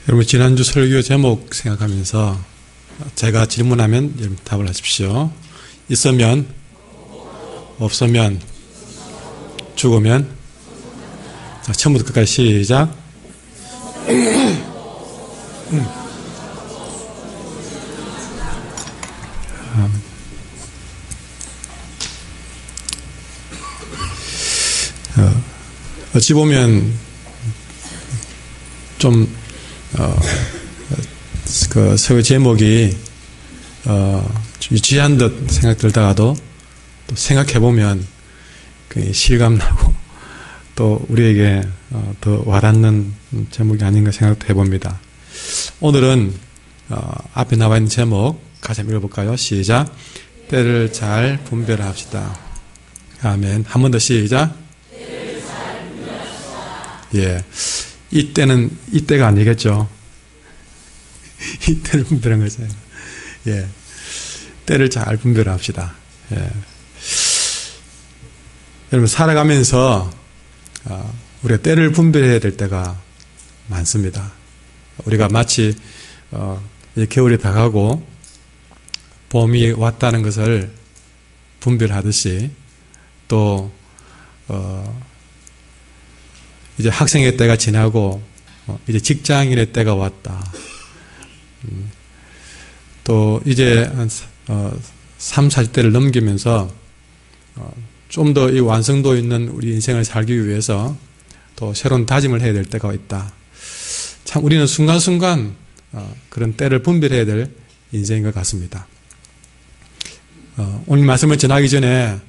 여러분, 지난주 설교 제목 생각하면서 제가 질문하면 여러분 답을 하십시오. 있으면, 없으면, 죽으면. 자, 처음부터 끝까지 시작. 어찌 보면 좀 그 설교 제목이 좀 유치한 듯 생각 들다가도 또 생각해보면 실감나고 또 우리에게 더 와닿는 제목이 아닌가 생각도 해봅니다. 오늘은 앞에 나와 있는 제목 같이 한번 읽어볼까요? 시작. 때를 잘 분별합시다. 아멘. 한 번 더 시작. 때를 잘 분별합시다. 예. 이때는 이때가 아니겠죠. 이때를 분별한 거죠. 예. 때를 잘 분별합시다. 예. 여러분, 살아가면서 우리가 때를 분별해야 될 때가 많습니다. 우리가 마치 이제 겨울이 다가고 봄이 왔다는 것을 분별하듯이 또 이제 학생의 때가 지나고 이제 직장인의 때가 왔다. 또 이제 한 3, 40대를 넘기면서 좀 더 이 완성도 있는 우리 인생을 살기 위해서 또 새로운 다짐을 해야 될 때가 있다. 참 우리는 순간순간 그런 때를 분별해야 될 인생인 것 같습니다. 오늘 말씀을 전하기 전에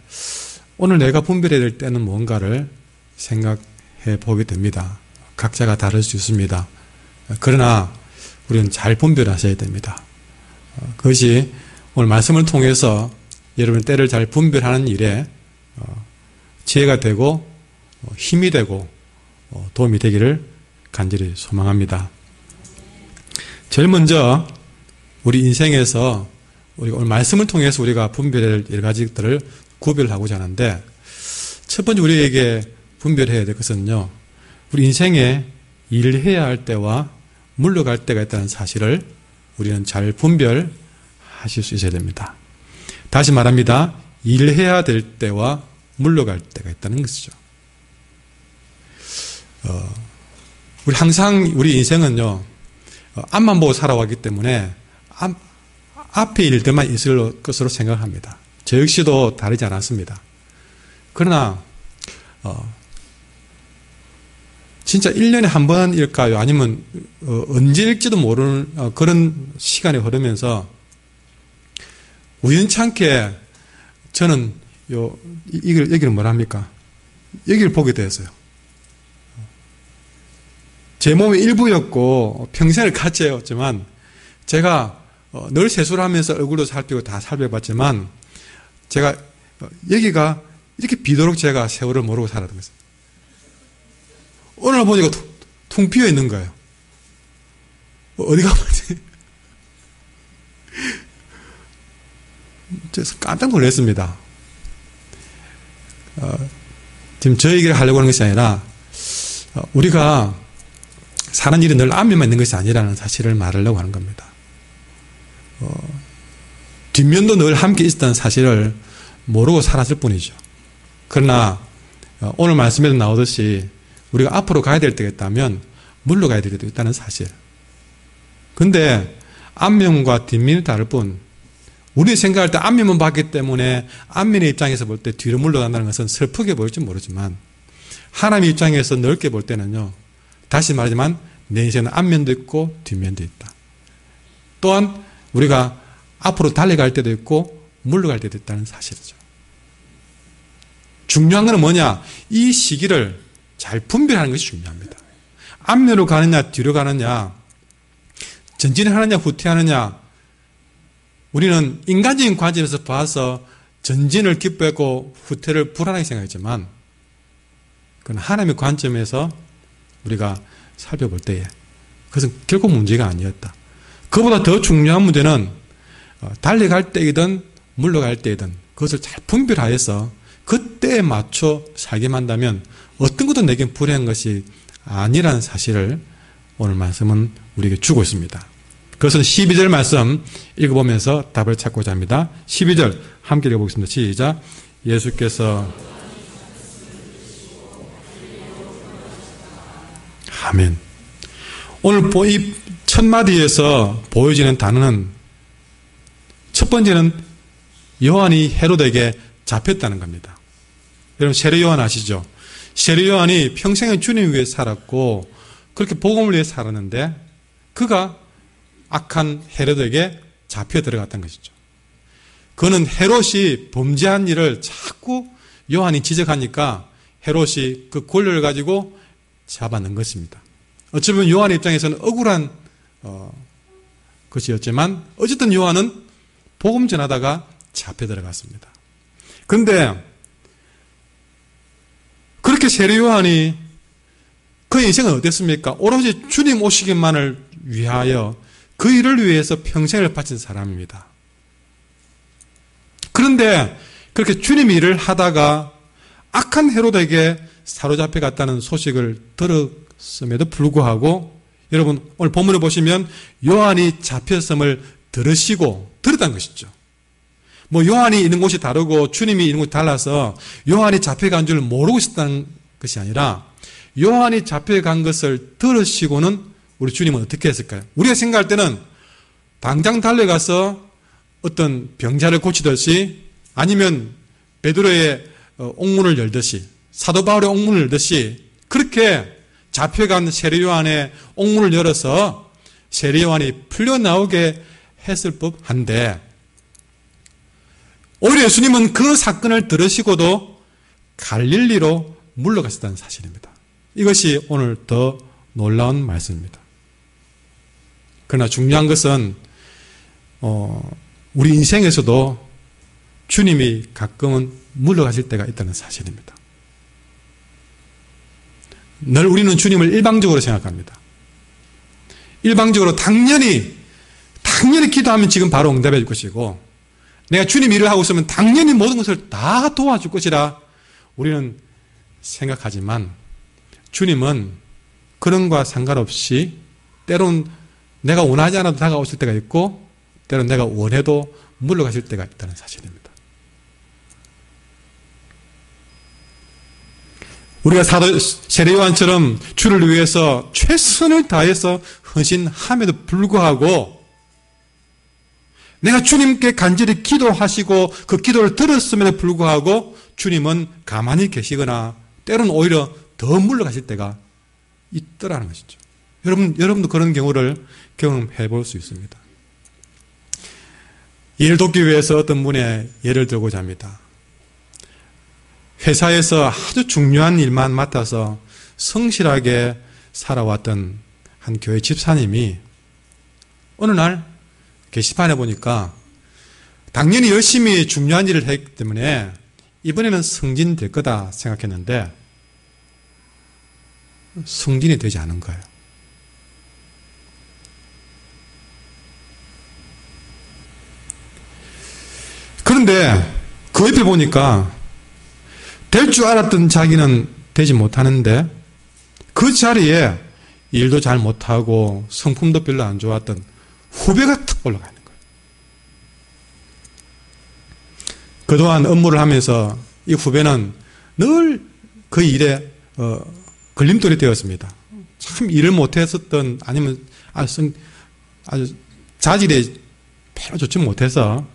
오늘 내가 분별해야 될 때는 뭔가를 생각해 보게 됩니다. 각자가 다를 수 있습니다. 그러나 우리는 잘 분별하셔야 됩니다. 그것이 오늘 말씀을 통해서 여러분 때를 잘 분별하는 일에 지혜가 되고 힘이 되고 도움이 되기를 간절히 소망합니다. 제일 먼저 우리 인생에서 우리가 오늘 말씀을 통해서 우리가 분별할 여러 가지들을 구별하고자 하는데 첫 번째 우리에게 분별해야 될 것은요. 우리 인생에 일해야 할 때와 물러갈 때가 있다는 사실을 우리는 잘 분별하실 수 있어야 됩니다. 다시 말합니다. 일해야 될 때와 물러갈 때가 있다는 것이죠. 우리 항상 우리 인생은요. 앞만 보고 살아왔기 때문에 앞에 일들만 있을 것으로 생각합니다. 저 역시도 다르지 않았습니다. 그러나 진짜 1년에 한 번일까요? 아니면 언제일지도 모르는 그런 시간이 흐르면서 우연찮게 저는 여기를 뭐라 합니까? 여기를 보게 되었어요. 제 몸의 일부였고 평생을 같이 해왔지만 제가 늘 세수를 하면서 얼굴도 살피고 다 살펴봤지만 제가 여기가 이렇게 비도록 제가 세월을 모르고 살았던 거죠. 오늘 보니까 퉁 비어 있는 거예요. 어디가 뭐지? 깜짝 놀랐습니다. 지금 저 얘기를 하려고 하는 것이 아니라 우리가 사는 일이 늘 앞면만 있는 것이 아니라는 사실을 말하려고 하는 겁니다. 뒷면도 늘 함께 있었다는 사실을 모르고 살았을 뿐이죠. 그러나 오늘 말씀에도 나오듯이 우리가 앞으로 가야 될 때가 있다면 물러가야 될 때도 있다는 사실. 근데 앞면과 뒷면이 다를 뿐 우리 생각할 때 앞면만 봤기 때문에 앞면의 입장에서 볼 때 뒤로 물러간다는 것은 슬프게 보일지 모르지만 하나님의 입장에서 넓게 볼 때는요. 다시 말하지만 내 인생은 앞면도 있고 뒷면도 있다. 또한 우리가 앞으로 달려갈 때도 있고 물러갈 때도 있다는 사실이죠. 중요한 것은 뭐냐? 이 시기를 잘 분별하는 것이 중요합니다. 앞면으로 가느냐 뒤로 가느냐 전진하느냐 후퇴하느냐 우리는 인간적인 관점에서 봐서 전진을 기뻐했고 후퇴를 불안하게 생각했지만 그건 하나님의 관점에서 우리가 살펴볼 때에 그것은 결국 문제가 아니었다. 그보다 더 중요한 문제는 달려갈 때이든 물러갈 때이든 그것을 잘 분별하여서 그때에 맞춰 살게 한다면 어떤 것도 내겐 불행한 것이 아니라는 사실을 오늘 말씀은 우리에게 주고 있습니다. 그것은 12절 말씀 읽어보면서 답을 찾고자 합니다. 12절 함께 읽어보겠습니다. 시작. 예수께서 아멘. 오늘 이 첫 마디에서 보여지는 단어는 첫 번째는 요한이 헤롯에게 잡혔다는 겁니다. 여러분 세례 요한 아시죠? 세례 요한이 평생을 주님 위해 살았고 그렇게 복음을 위해 살았는데 그가 악한 헤롯에게 잡혀 들어갔다는 것이죠. 그는 헤롯이 범죄한 일을 자꾸 요한이 지적하니까 헤롯이 그 권력을 가지고 잡아넣은 것입니다. 어쩌면 요한 입장에서는 억울한 것이었지만 어쨌든 요한은 복음 전하다가 잡혀 들어갔습니다. 그런데 그렇게 세례 요한이 그 인생은 어땠습니까? 오로지 주님 오시기만을 위하여 그 일을 위해서 평생을 바친 사람입니다. 그런데 그렇게 주님 일을 하다가 악한 헤롯에게 사로잡혀 갔다는 소식을 들었음에도 불구하고 여러분 오늘 본문을 보시면 요한이 잡혔음을 들었다는 것이죠. 뭐 요한이 있는 곳이 다르고 주님이 있는 곳이 달라서 요한이 잡혀간 줄 모르고 있었다는 것이 아니라 요한이 잡혀간 것을 들으시고는 우리 주님은 어떻게 했을까요? 우리가 생각할 때는 당장 달려가서 어떤 병자를 고치듯이 아니면 베드로의 옥문을 열듯이 사도 바울의 옥문을 열듯이 그렇게 잡혀간 세례 요한의 옥문을 열어서 세례 요한이 풀려나오게 했을 법한데 오히려 예수님은 그 사건을 들으시고도 갈릴리로 물러가셨다는 사실입니다. 이것이 오늘 더 놀라운 말씀입니다. 그러나 중요한 것은 우리 인생에서도 주님이 가끔은 물러가실 때가 있다는 사실입니다. 늘 우리는 주님을 일방적으로 생각합니다. 일방적으로 당연히 기도하면 지금 바로 응답해 줄 것이고 내가 주님 일을 하고 있으면 당연히 모든 것을 다 도와줄 것이라 우리는 생각하지만 주님은 그런 것과 상관없이 때론 내가 원하지 않아도 다가오실 때가 있고 때론 내가 원해도 물러가실 때가 있다는 사실입니다. 우리가 세례 요한처럼 주를 위해서 최선을 다해서 헌신함에도 불구하고 내가 주님께 간절히 기도하시고 그 기도를 들었음에도 불구하고 주님은 가만히 계시거나 때로는 오히려 더 물러가실 때가 있더라는 것이죠. 여러분도 그런 경우를 경험해 볼 수 있습니다. 예를 돕기 위해서 어떤 분의 예를 들고자 합니다. 회사에서 아주 중요한 일만 맡아서 성실하게 살아왔던 한 교회 집사님이 어느 날 게시판에 보니까 당연히 열심히 중요한 일을 했기 때문에 이번에는 승진될 거다 생각했는데 승진이 되지 않은 거예요. 그런데 그 옆에 보니까 될 줄 알았던 자기는 되지 못하는데 그 자리에 일도 잘 못하고 성품도 별로 안 좋았던 후배가 탁 올라가 있는 거예요. 그동안 업무를 하면서 이 후배는 늘 그 일에 걸림돌이 되었습니다. 참 일을 못했었던 아니면 아주 자질이 별로 좋지 못해서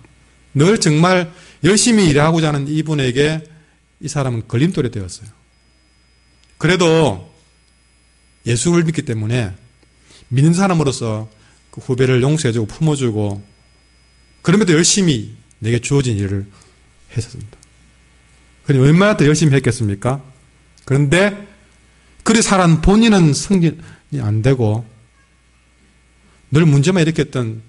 늘 정말 열심히 일하고자 하는 이분에게 이 사람은 걸림돌이 되었어요. 그래도 예수를 믿기 때문에 믿는 사람으로서 그 후배를 용서해주고 품어주고 그럼에도 열심히 내게 주어진 일을 했었습니다. 그런데 얼마나 더 열심히 했겠습니까? 그런데 그리 살아온 본인은 승진이 안 되고 늘 문제만 일으켰던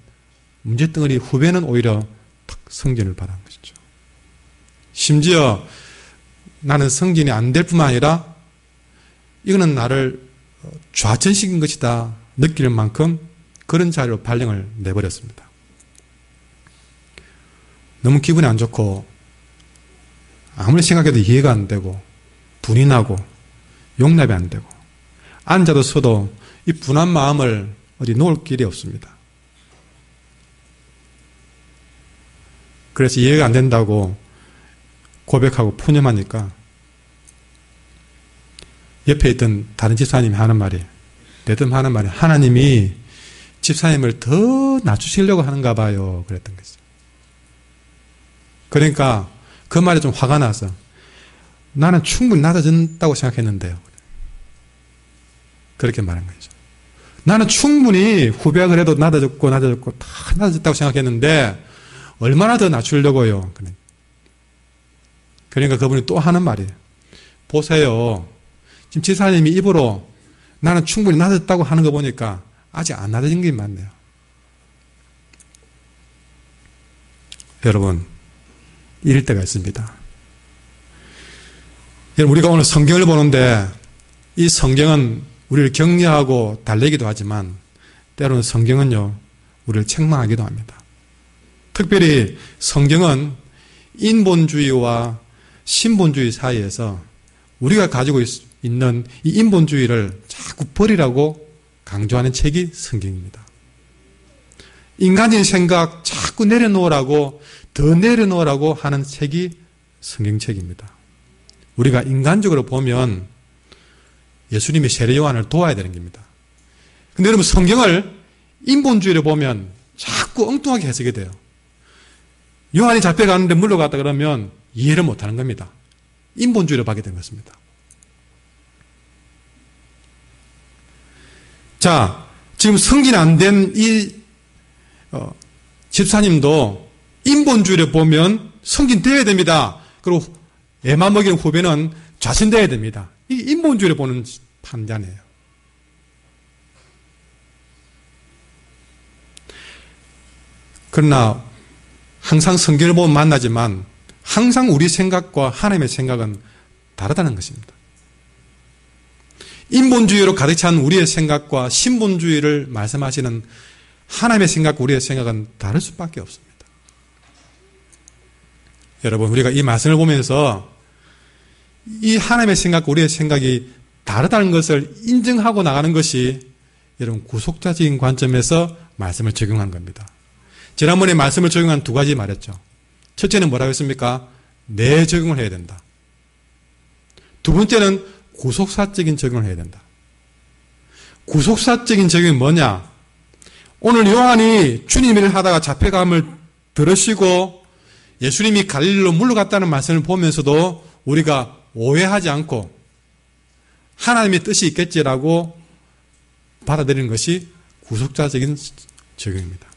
문제덩어리 후배는 오히려 탁 승진을 받은 것이죠. 심지어 나는 승진이 안 될 뿐만 아니라 이거는 나를 좌천시킨 것이다 느낄 만큼 그런 자리로 발령을 내버렸습니다. 너무 기분이 안 좋고 아무리 생각해도 이해가 안 되고 분이 나고 용납이 안 되고 앉아도 서도 이 분한 마음을 어디 놓을 길이 없습니다. 그래서 이해가 안 된다고 고백하고 푸념하니까 옆에 있던 다른 집사님이 하는 말이, 내듬하는 말이, 하나님이 집사님을 더 낮추시려고 하는가 봐요. 그랬던 거죠. 그러니까 그 말이 좀 화가 나서, 나는 충분히 낮아진다고 생각했는데요. 그렇게 말한 거죠. 나는 충분히 후배가 그래도 낮아졌고 다 낮아졌다고 생각했는데 얼마나 더 낮추려고요. 그러니까 그분이 또 하는 말이에요. 보세요. 지금 지사님이 입으로 나는 충분히 낮았다고 하는 거 보니까 아직 안 낮아진 게 맞네요. 여러분, 이럴 때가 있습니다. 여러분, 우리가 오늘 성경을 보는데 이 성경은 우리를 격려하고 달래기도 하지만 때로는 성경은요, 우리를 책망하기도 합니다. 특별히 성경은 인본주의와 신본주의 사이에서 우리가 가지고 있는 이 인본주의를 자꾸 버리라고 강조하는 책이 성경입니다. 인간적인 생각 자꾸 내려놓으라고, 더 내려놓으라고 하는 책이 성경책입니다. 우리가 인간적으로 보면 예수님이 세례 요한을 도와야 되는 겁니다. 근데 여러분, 성경을 인본주의로 보면 자꾸 엉뚱하게 해석이 돼요. 요한이 잡혀가는데 물러갔다 그러면 이해를 못하는 겁니다. 인본주의로 받게 된 것입니다. 자, 지금 성진 안 된 이 집사님도 인본주의를 보면 성진돼야 됩니다. 그리고 애만 먹이는 후배는 좌선돼야 됩니다. 이 인본주의를 보는 판단이에요. 그러나 항상 성경을 보면 만나지만 항상 우리 생각과 하나님의 생각은 다르다는 것입니다. 인본주의로 가득 찬 우리의 생각과 신본주의를 말씀하시는 하나님의 생각과 우리의 생각은 다를 수밖에 없습니다. 여러분, 우리가 이 말씀을 보면서 이 하나님의 생각과 우리의 생각이 다르다는 것을 인정하고 나가는 것이 여러분 구속자적인 관점에서 말씀을 적용한 겁니다. 지난번에 말씀을 적용한 두 가지 말했죠. 첫째는 뭐라고 했습니까? 내 적용을 해야 된다. 두 번째는 구속사적인 적용을 해야 된다. 구속사적인 적용이 뭐냐? 오늘 요한이 주님 일을 하다가 잡혀감을 들으시고 예수님이 갈릴리로 물러갔다는 말씀을 보면서도 우리가 오해하지 않고 하나님의 뜻이 있겠지라고 받아들이는 것이 구속자적인 적용입니다.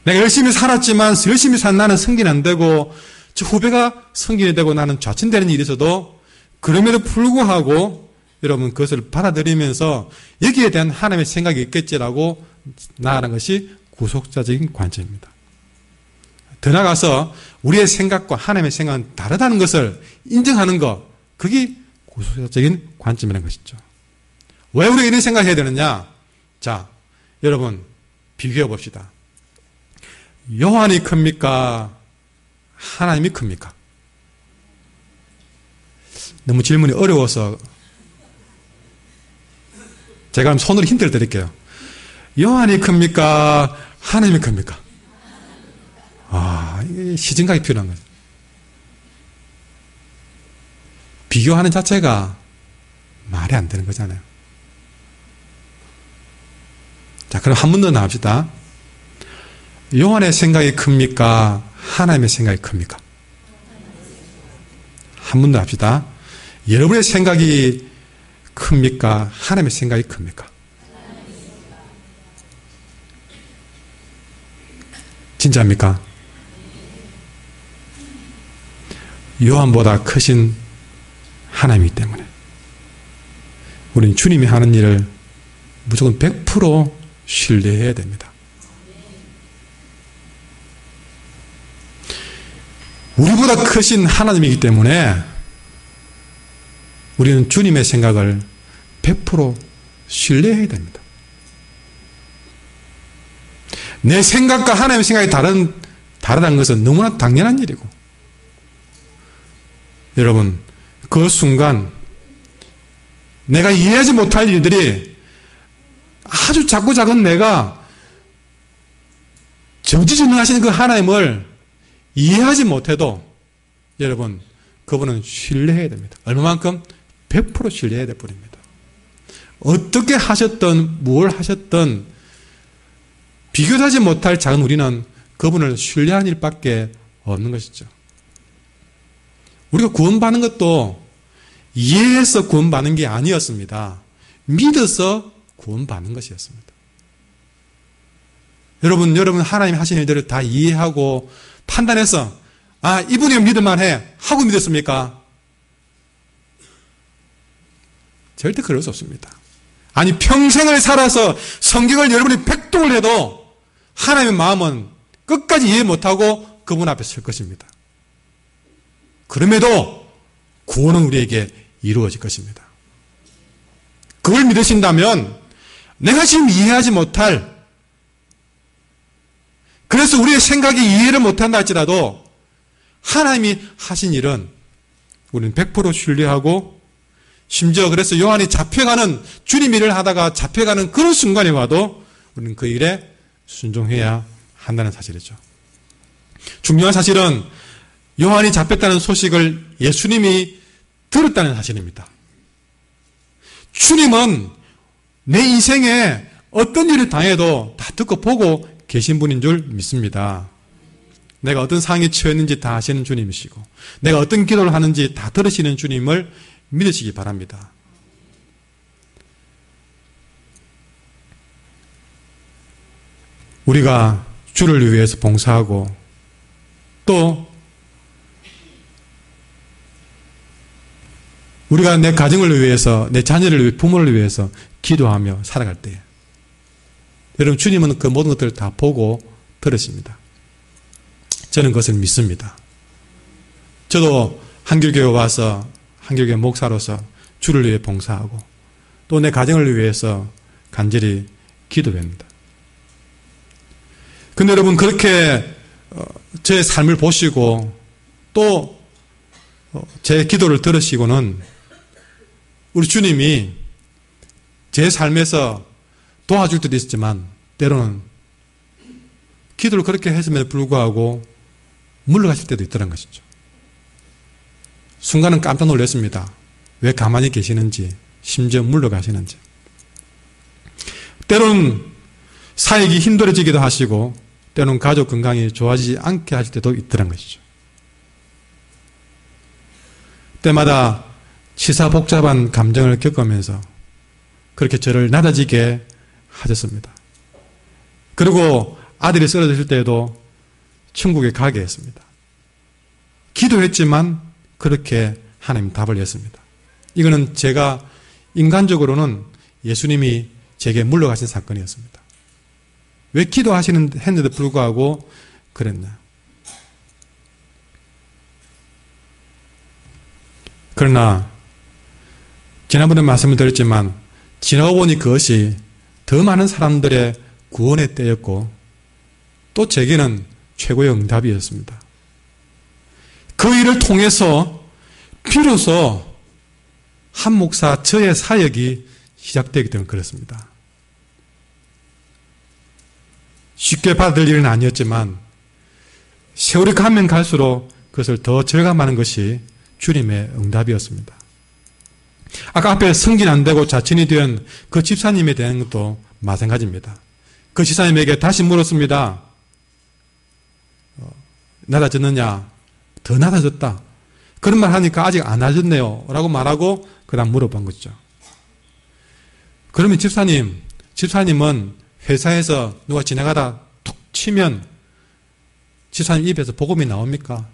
내가 열심히 살았지만 열심히 산 나는 성긴 안 되고 저 후배가 성긴이 되고 나는 좌천되는 일이 있어도 그럼에도 불구하고 여러분 그것을 받아들이면서 여기에 대한 하나님의 생각이 있겠지라고 나아가는 것이 구속자적인 관점입니다. 더 나아가서 우리의 생각과 하나님의 생각은 다르다는 것을 인정하는 것, 그게 구속자적인 관점이라는 것이죠. 왜 우리가 이런 생각을 해야 되느냐? 자, 여러분 비교해 봅시다. 요한이 큽니까? 하나님이 큽니까? 너무 질문이 어려워서 제가 손으로 힌트를 드릴게요. 요한이 큽니까? 하나님이 큽니까? 이게 시증각이 필요한 거죠. 비교하는 자체가 말이 안 되는 거잖아요. 자, 그럼 한 번 더 나갑시다. 요한의 생각이 큽니까? 하나님의 생각이 큽니까? 한 번 더 합시다. 여러분의 생각이 큽니까? 하나님의 생각이 큽니까? 진짜입니까? 요한보다 크신 하나님이기 때문에 우리는 주님이 하는 일을 무조건 100% 신뢰해야 됩니다. 우리보다 크신 하나님이기 때문에 우리는 주님의 생각을 100% 신뢰해야 됩니다. 내 생각과 하나님의 생각이 다르다는 것은 너무나 당연한 일이고, 여러분 그 순간 내가 이해하지 못할 일들이 아주 작고 작은 내가 전지전능하신 그 하나님을 이해하지 못해도 여러분 그분은 신뢰해야 됩니다. 얼마만큼? 100% 신뢰해야 될 뿐입니다. 어떻게 하셨든 뭘 하셨든 비교하지 못할 작은 우리는 그분을 신뢰하는 일밖에 없는 것이죠. 우리가 구원받는 것도 이해해서 구원받는 게 아니었습니다. 믿어서 구원받는 것이었습니다. 여러분 하나님 하신 일들을 다 이해하고 판단해서 이분이 믿을만해 하고 믿었습니까? 절대 그럴 수 없습니다. 아니 평생을 살아서 성경을 여러분이 백독을 해도 하나님의 마음은 끝까지 이해 못하고 그분 앞에 설 것입니다. 그럼에도 구원은 우리에게 이루어질 것입니다. 그걸 믿으신다면 내가 지금 이해하지 못할, 그래서 우리의 생각이 이해를 못한다 할지라도 하나님이 하신 일은 우리는 100% 신뢰하고, 심지어 그래서 요한이 잡혀가는, 주님 일을 하다가 잡혀가는 그런 순간이 와도 우리는 그 일에 순종해야 한다는 사실이죠. 중요한 사실은 요한이 잡혔다는 소식을 예수님이 들었다는 사실입니다. 주님은 내 인생에 어떤 일을 당해도 다 듣고 보고 계신 분인 줄 믿습니다. 내가 어떤 상황에 처했는지 다 아시는 주님이시고, 내가 어떤 기도를 하는지 다 들으시는 주님을 믿으시기 바랍니다. 우리가 주를 위해서 봉사하고 또 우리가 내 가정을 위해서, 내 자녀를 위해, 부모를 위해서 기도하며 살아갈 때 여러분 주님은 그 모든 것들을 다 보고 들으십니다. 저는 그것을 믿습니다. 저도 한길교회 와서 한길교회 목사로서 주를 위해 봉사하고 또 내 가정을 위해서 간절히 기도합니다. 근데 여러분 그렇게 제 삶을 보시고 또 제 기도를 들으시고는 우리 주님이 제 삶에서 도와줄 때도 있었지만 때로는 기도를 그렇게 했음에도 불구하고 물러가실 때도 있더란 것이죠. 순간은 깜짝 놀랐습니다. 왜 가만히 계시는지, 심지어 물러가시는지. 때로는 사역이 힘들어지기도 하시고 때로는 가족 건강이 좋아지지 않게 하실 때도 있더란 것이죠. 때마다 시사복잡한 감정을 겪으면서 그렇게 저를 낮아지게 하셨습니다. 그리고 아들이 쓰러졌을 때에도 천국에 가게 했습니다. 기도했지만 그렇게 하나님 답을 했습니다. 이거는 제가 인간적으로는 예수님이 제게 물러가신 사건이었습니다. 왜 했는데도 불구하고 그랬나? 그러나 지난번에 말씀을 드렸지만 지나고 보니 그것이 더 많은 사람들의 구원의 때였고 또 제게는 최고의 응답이었습니다. 그 일을 통해서 비로소 한 목사 저의 사역이 시작되기 때문에 그렇습니다. 쉽게 받을 일은 아니었지만 세월이 가면 갈수록 그것을 더 절감하는 것이 주님의 응답이었습니다. 아까 앞에 승진 안 되고 자친이 된 그 집사님에 대한 것도 마찬가지입니다. 그 집사님에게 다시 물었습니다. 낮아졌느냐? 더 낮아졌다. 그런 말 하니까 아직 안 낮아졌네요 라고 말하고 그 다음 물어본 거죠. 그러면 집사님은 회사에서 누가 지나가다 툭 치면 집사님 입에서 복음이 나옵니까?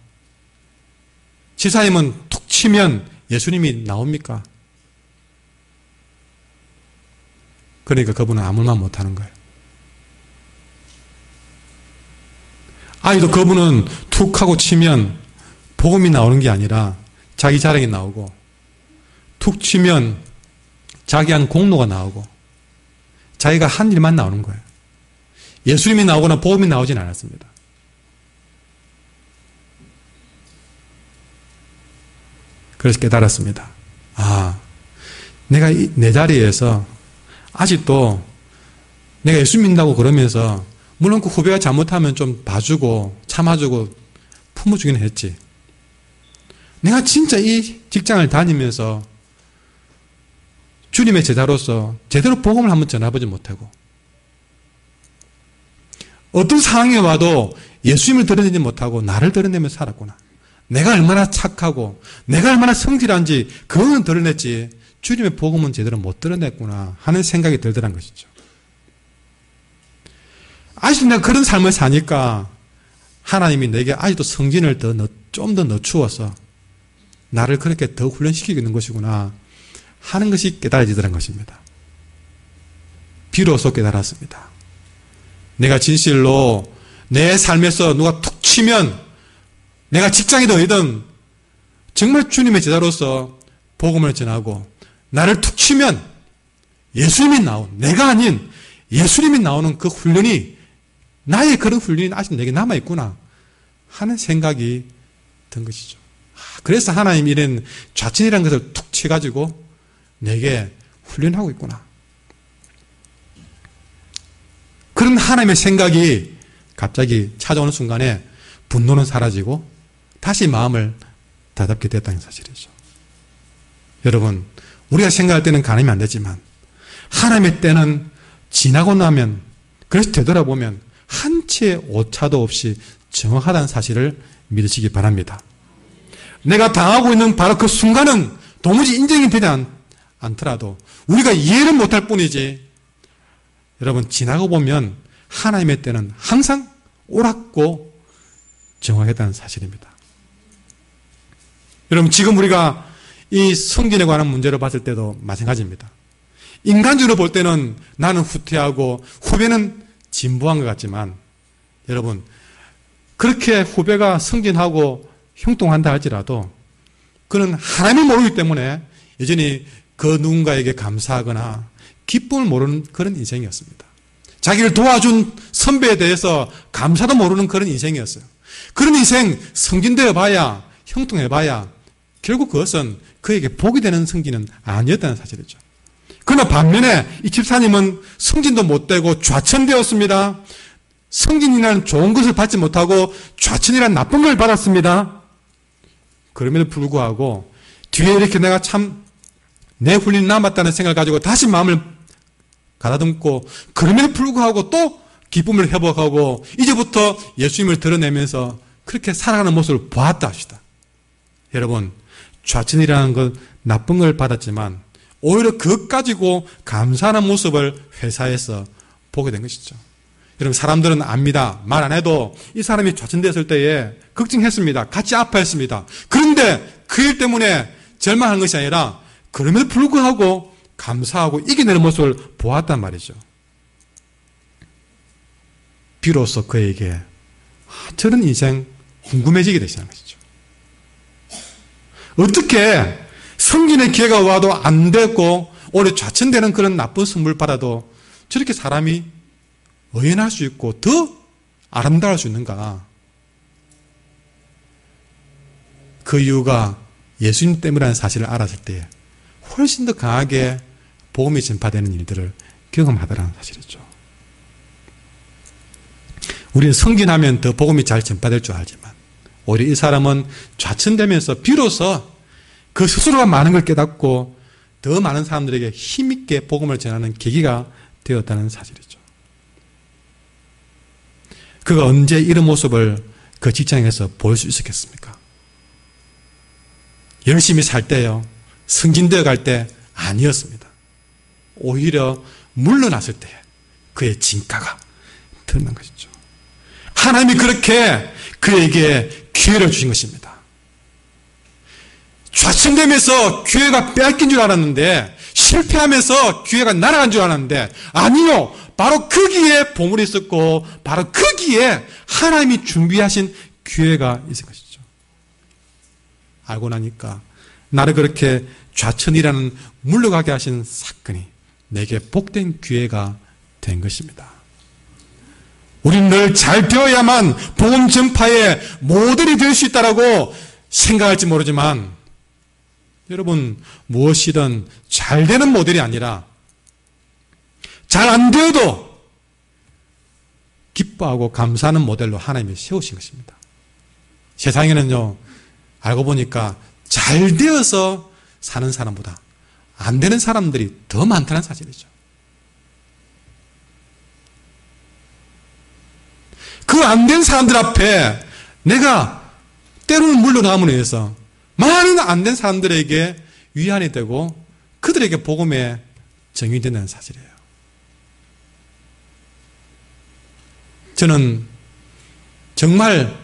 집사님은 툭 치면 예수님이 나옵니까? 그러니까 그분은 아무 말 못하는 거예요. 아이도 그분은 툭 하고 치면 복음이 나오는 게 아니라 자기 자랑이 나오고 툭 치면 자기 한 공로가 나오고 자기가 한 일만 나오는 거예요. 예수님이 나오거나 복음이 나오진 않았습니다. 그래서 깨달았습니다. 내가 내 자리에서 아직도 내가 예수 믿는다고 그러면서 물론 그 후배가 잘못하면 좀 봐주고 참아주고 품어주기는 했지. 내가 진짜 이 직장을 다니면서 주님의 제자로서 제대로 복음을 한번 전해보지 못하고 어떤 상황에 와도 예수님을 드러내지 못하고 나를 드러내며 살았구나. 내가 얼마나 착하고 내가 얼마나 성실한지 그거는 드러냈지 주님의 복음은 제대로 못 드러냈구나 하는 생각이 들더란 것이죠. 아직도 내가 그런 삶을 사니까 하나님이 내게 아직도 성진을 좀 더 늦추어서 나를 그렇게 더 훈련시키고 있는 것이구나 하는 것이 깨달아지더란 것입니다. 비로소 깨달았습니다. 내가 진실로 내 삶에서 누가 툭 치면 내가 직장이든 어디든 정말 주님의 제자로서 복음을 전하고 나를 툭 치면 예수님이 내가 아닌 예수님이 나오는 그 훈련이 나의 그런 훈련이 아직 내게 남아있구나 하는 생각이 든 것이죠. 그래서 하나님이 이런 좌천이라는 것을 툭 쳐가지고 내게 훈련하고 있구나. 그런 하나님의 생각이 갑자기 찾아오는 순간에 분노는 사라지고 다시 마음을 다잡게 됐다는 사실이죠. 여러분, 우리가 생각할 때는 가늠이 안 되지만 하나님의 때는 지나고 나면 그래서 되돌아보면 한 치의 오차도 없이 정확하다는 사실을 믿으시기 바랍니다. 내가 당하고 있는 바로 그 순간은 도무지 인정이 되지 않더라도 우리가 이해를 못할 뿐이지 여러분 지나고 보면 하나님의 때는 항상 옳았고 정확했다는 사실입니다. 여러분 지금 우리가 이 성진에 관한 문제를 봤을 때도 마찬가지입니다. 인간적으로 볼 때는 나는 후퇴하고 후배는 진보한 것 같지만 여러분 그렇게 후배가 승진하고 형통한다 할지라도 그는 하나님을 모르기 때문에 여전히 그 누군가에게 감사하거나 기쁨을 모르는 그런 인생이었습니다. 자기를 도와준 선배에 대해서 감사도 모르는 그런 인생이었어요. 그런 인생 승진되어 봐야 형통해 봐야 결국 그것은 그에게 복이 되는 승진은 아니었다는 사실이죠. 그러나 반면에 이 집사님은 승진도 못되고 좌천되었습니다. 승진이라는 좋은 것을 받지 못하고 좌천이라는 나쁜 걸 받았습니다. 그럼에도 불구하고 뒤에 이렇게 내가 참 내 훈련이 남았다는 생각을 가지고 다시 마음을 가다듬고 그럼에도 불구하고 또 기쁨을 회복하고 이제부터 예수님을 드러내면서 그렇게 살아가는 모습을 보았다 합시다. 여러분 좌천이라는 것 나쁜 걸 받았지만 오히려 그것 가지고 감사하는 모습을 회사에서 보게 된 것이죠. 여러분 사람들은 압니다. 말 안 해도 이 사람이 좌천되었을 때에 걱정했습니다. 같이 아파했습니다. 그런데 그 일 때문에 절망한 것이 아니라 그럼에도 불구하고 감사하고 이겨내는 모습을 보았단 말이죠. 비로소 그에게 저런 인생 궁금해지게 되시는 것이죠. 어떻게 성진의 기회가 와도 안 되고 오히려 좌천되는 그런 나쁜 선물 받아도 저렇게 사람이 의연할 수 있고 더 아름다울 수 있는가? 그 이유가 예수님 때문이라는 사실을 알았을 때 훨씬 더 강하게 복음이 전파되는 일들을 경험하더라는 사실이죠. 우리는 성진하면 더 복음이 잘 전파될 줄 알지만 오히려 이 사람은 좌천되면서 비로소 그 스스로가 많은 걸 깨닫고 더 많은 사람들에게 힘있게 복음을 전하는 계기가 되었다는 사실이죠. 그가 언제 이런 모습을 그 직장에서 보일 수 있었겠습니까? 열심히 살 때요. 승진되어 갈 때 아니었습니다. 오히려 물러났을 때 그의 진가가 드러난 것이죠. 하나님이 그렇게 그에게 기회를 주신 것입니다. 좌천되면서 기회가 빼앗긴 줄 알았는데 실패하면서 기회가 날아간 줄 알았는데 아니요. 바로 거기에 보물이 있었고 바로 거기에 하나님이 준비하신 기회가 있을 것이죠. 알고 나니까 나를 그렇게 좌천이라는 물러가게 하신 사건이 내게 복된 기회가 된 것입니다. 우리는 늘 잘 되어야만 복음 전파의 모델이 될 수 있다고 생각할지 모르지만 여러분 무엇이든 잘 되는 모델이 아니라 잘 안 되어도 기뻐하고 감사하는 모델로 하나님이 세우신 것입니다. 세상에는요, 알고 보니까 잘 되어서 사는 사람보다 안 되는 사람들이 더 많다는 사실이죠. 그 안 된 사람들 앞에 내가 때로는 물러남음으로 해서 많은 안 된 사람들에게 위안이 되고 그들에게 복음의 정이 된다는 사실이에요. 저는 정말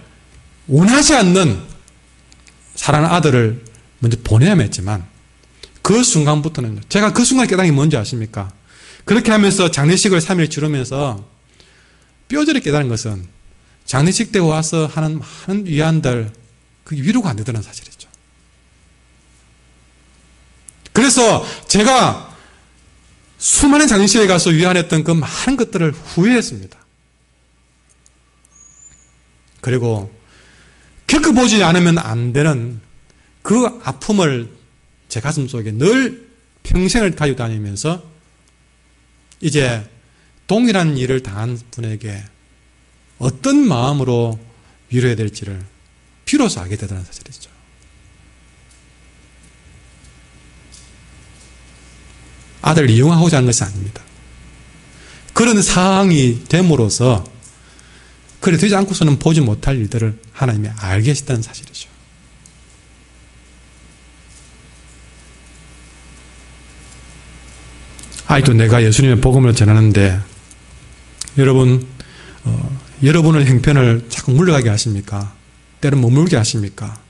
원하지 않는 사랑하는 아들을 먼저 보내야만 했지만 그 순간부터는 제가 그 순간 깨달은 게 뭔지 아십니까? 그렇게 하면서 장례식을 3일 치르면서 뼈저리 깨달은 것은 장례식 때 와서 하는 많은 위안들 그게 위로가 안 되더라는 사실이죠. 그래서 제가 수많은 장례식에 가서 위안했던 그 많은 것들을 후회했습니다. 그리고 겪어보지 않으면 안 되는 그 아픔을 제 가슴 속에 늘 평생을 가지고 다니면서 이제 동일한 일을 당한 분에게 어떤 마음으로 위로해야 될지를 비로소 알게 되더라는 사실이죠. 아들을 이용하고자 하는 것이 아닙니다. 그런 상황이 됨으로써 그래 되지 않고서는 보지 못할 일들을 하나님이 알게 하셨다는 사실이죠. 아직도 내가 예수님의 복음을 전하는데 여러분 여러분의 형편을 자꾸 물러가게 하십니까? 때는 머물게 하십니까?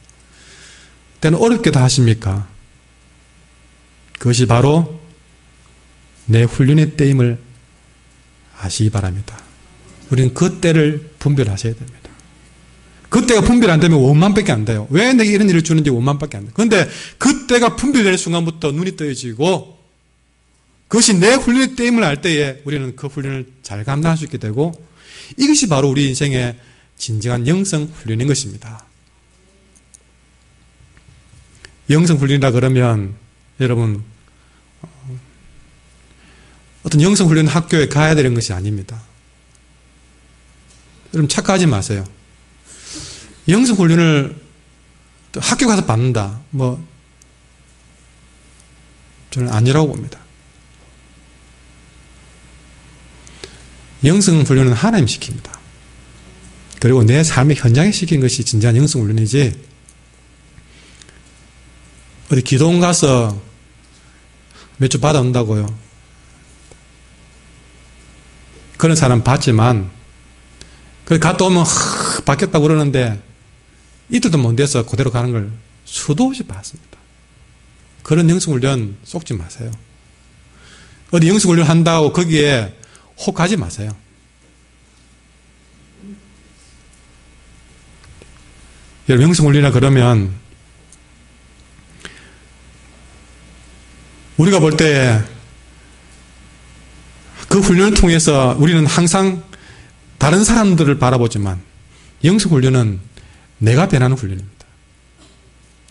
때는 어렵게도 하십니까? 그것이 바로 내 훈련의 때임을 아시기 바랍니다. 우리는 그 때를 분별하셔야 됩니다. 그 때가 분별 안 되면 원망밖에 안 돼요. 왜 내게 이런 일을 주는지 원망밖에 안 돼요. 그런데 그 때가 분별되는 순간부터 눈이 떠지고 그것이 내 훈련의 때임을 알 때에 우리는 그 훈련을 잘 감당할 수 있게 되고 이것이 바로 우리 인생의 진정한 영성 훈련인 것입니다. 영성 훈련이라 그러면 여러분 어떤 영성 훈련 학교에 가야 되는 것이 아닙니다. 여러분 착각하지 마세요. 영성 훈련을 학교 가서 받는다. 저는 아니라고 봅니다. 영성 훈련은 하나님 시킵니다. 그리고 내 삶의 현장에 시킨 것이 진정한 영성 훈련이지 어디 기도원 가서 몇 주 받아온다고요. 그런 사람 봤지만 갔다 오면 바뀌었다고 그러는데 이틀도 못 돼서 그대로 가는 걸 수도 없이 봤습니다. 그런 영성훈련 속지 마세요. 어디 영성훈련 한다고 거기에 혹하지 마세요. 여러분 영성훈련이라 그러면 우리가 볼 때 그 훈련을 통해서 우리는 항상 다른 사람들을 바라보지만 영성훈련은 내가 변하는 훈련입니다.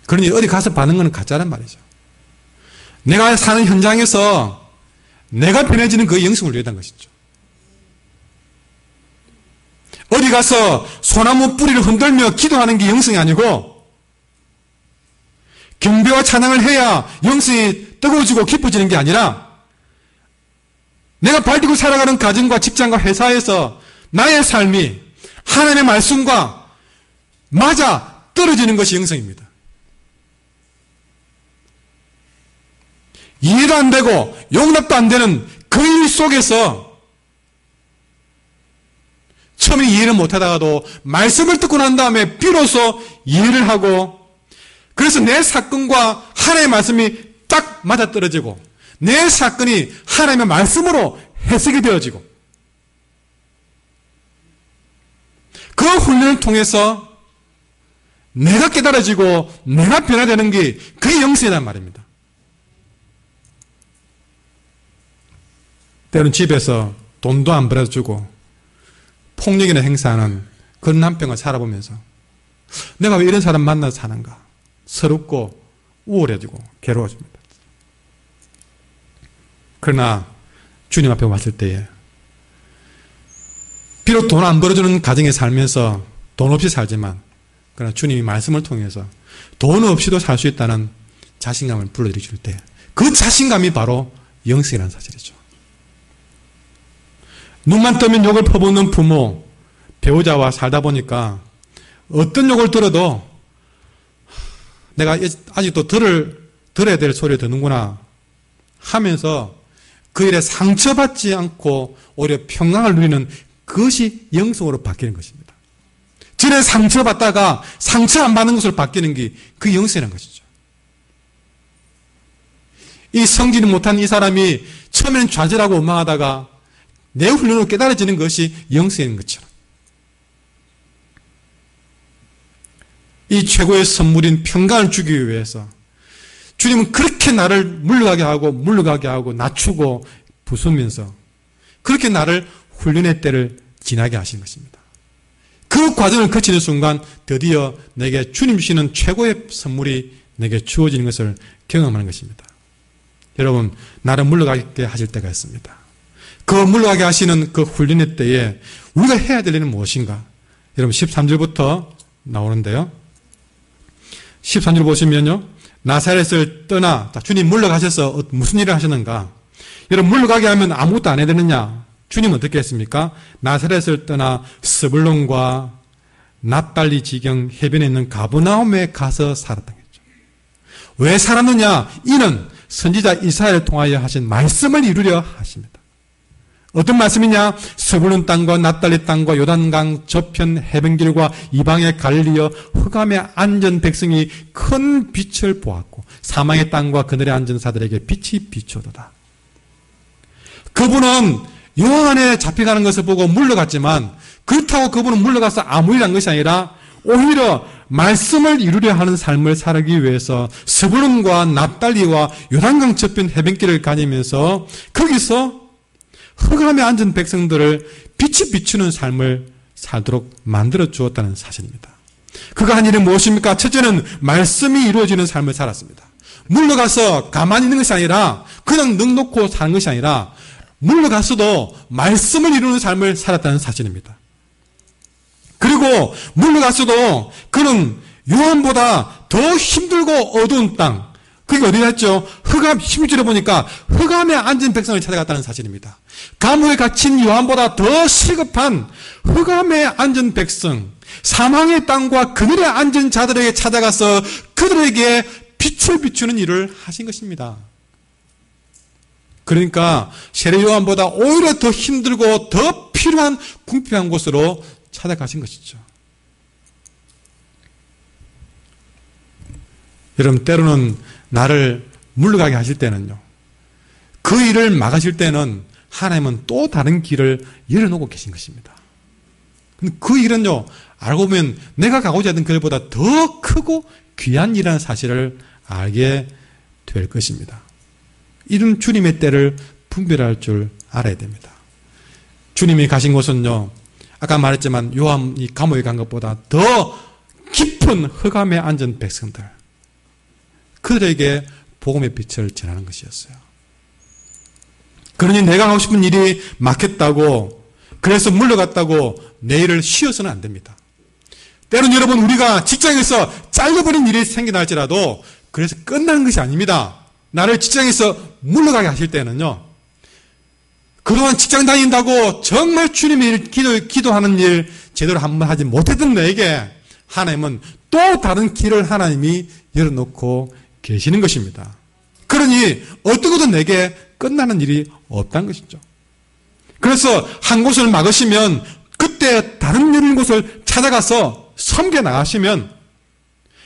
그러니 어디 가서 받는 건 가짜란 말이죠. 내가 사는 현장에서 내가 변해지는 그 영성훈련이라는 것이죠. 어디 가서 소나무 뿌리를 흔들며 기도하는 게 영성이 아니고 경배와 찬양을 해야 영성이 뜨거워지고 깊어지는 게 아니라 내가 발디고 살아가는 가정과 직장과 회사에서 나의 삶이 하나님의 말씀과 맞아 떨어지는 것이 영성입니다. 이해도 안 되고 용납도 안 되는 그 일 속에서 처음에 이해를 못하다가도 말씀을 듣고 난 다음에 비로소 이해를 하고 그래서 내 사건과 하나님의 말씀이 딱 맞아떨어지고 내 사건이 하나님의 말씀으로 해석이 되어지고 그 훈련을 통해서 내가 깨달아지고 내가 변화되는 게 그게 영성이란 말입니다. 때로는 집에서 돈도 안 벌어주고 폭력이나 행사하는 그런 남편과 살아보면서 내가 왜 이런 사람 만나서 사는가 서럽고 우울해지고 괴로워집니다. 그러나 주님 앞에 왔을 때에 비록 돈 안 벌어주는 가정에 살면서 돈 없이 살지만 그러나 주님이 말씀을 통해서 돈 없이도 살 수 있다는 자신감을 불러들이실 때 그 자신감이 바로 영성이라는 사실이죠. 눈만 뜨면 욕을 퍼붓는 부모, 배우자와 살다 보니까 어떤 욕을 들어도 내가 아직도 들어야 될 소리를 듣는구나 하면서 그 일에 상처받지 않고 오히려 평강을 누리는 그것이 영성으로 바뀌는 것입니다. 전에 상처받다가 상처 안 받는 것으로 바뀌는 게 그 영성이라는 것이죠. 이 성질이 못한 이 사람이 처음에는 좌절하고 원망하다가 내 훈련으로 깨달아지는 것이 영성인 것처럼 이 최고의 선물인 평강을 주기 위해서 주님은 그렇게 나를 물러가게 하고 낮추고 부수면서 그렇게 나를 훈련의 때를 지나게 하신 것입니다. 그 과정을 거치는 순간 드디어 내게 주님 주시는 최고의 선물이 내게 주어지는 것을 경험하는 것입니다. 여러분, 나를 물러가게 하실 때가 있습니다. 그 물러가게 하시는 그 훈련의 때에 우리가 해야 될 일은 무엇인가? 여러분 13절부터 나오는데요. 13절 보시면요. 나사렛을 떠나, 주님 물러가셔서 무슨 일을 하셨는가? 여러분, 물러가게 하면 아무것도 안 해야 되느냐? 주님은 어떻게 했습니까? 나사렛을 떠나 스불론과 납달리 지경 해변에 있는 가브나움에 가서 살았다는 거죠. 왜 살았느냐? 이는 선지자 이사야를 통하여 하신 말씀을 이루려 하십니다. 어떤 말씀이냐? 스불론 땅과 납달리 땅과 요단강 저편 해변길과 이방의 갈릴리여 흑암에 앉은 백성이 큰 빛을 보았고 사망의 땅과 그늘에 앉은 자들에게 빛이 비추어도다. 그분은 요한 안에 잡혀가는 것을 보고 물러갔지만 그렇다고 그분은 물러가서 아무 일 한 것이 아니라 오히려 말씀을 이루려 하는 삶을 살기 위해서 스불론과 납달리와 요단강 저편 해변길을 다니면서 거기서 흑암에 앉은 백성들을 빛이 비추는 삶을 살도록 만들어 주었다는 사실입니다. 그가 한 일이 무엇입니까? 첫째는 말씀이 이루어지는 삶을 살았습니다. 물러가서 가만히 있는 것이 아니라 그냥 넋놓고 사는 것이 아니라 물러갔어도 말씀을 이루는 삶을 살았다는 사실입니다. 그리고 물러갔어도 그는 요한보다 더 힘들고 어두운 땅, 그게 어디 갔죠? 흑암, 16절에 보니까 흑암에 앉은 백성을 찾아갔다는 사실입니다. 감옥에 갇힌 요한보다 더 시급한 흑암에 앉은 백성, 사망의 땅과 그늘에 앉은 자들에게 찾아가서 그들에게 빛을 비추는 일을 하신 것입니다. 그러니까 세례 요한보다 오히려 더 힘들고 더 필요한 궁핍한 곳으로 찾아가신 것이죠. 여러분, 때로는 나를 물러가게 하실 때는요, 그 일을 막으실 때는 하나님은 또 다른 길을 열어놓고 계신 것입니다. 근데 그 일은요, 알고 보면 내가 가고자 하던 길보다 더 크고 귀한 일이라는 사실을 알게 될 것입니다. 이런 주님의 때를 분별할 줄 알아야 됩니다. 주님이 가신 곳은요, 아까 말했지만 요한이 감옥에 간 것보다 더 깊은 흑암에 앉은 백성들, 그들에게 복음의 빛을 전하는 것이었어요. 그러니 내가 하고 싶은 일이 막혔다고, 그래서 물러갔다고 내 일을 쉬어서는 안 됩니다. 때로는 여러분, 우리가 직장에서 잘려버린 일이 생겨나 할지라도 그래서 끝나는 것이 아닙니다. 나를 직장에서 물러가게 하실 때는요, 그동안 직장 다닌다고 정말 주님의 기도하는 일 제대로 한번 하지 못했던 내게 하나님은 또 다른 길을 하나님이 열어놓고 계시는 것입니다. 그러니 어떤 것도 내게 끝나는 일이 없다는 것이죠. 그래서 한 곳을 막으시면 그때 다른 열린 곳을 찾아가서 섬겨 나가시면,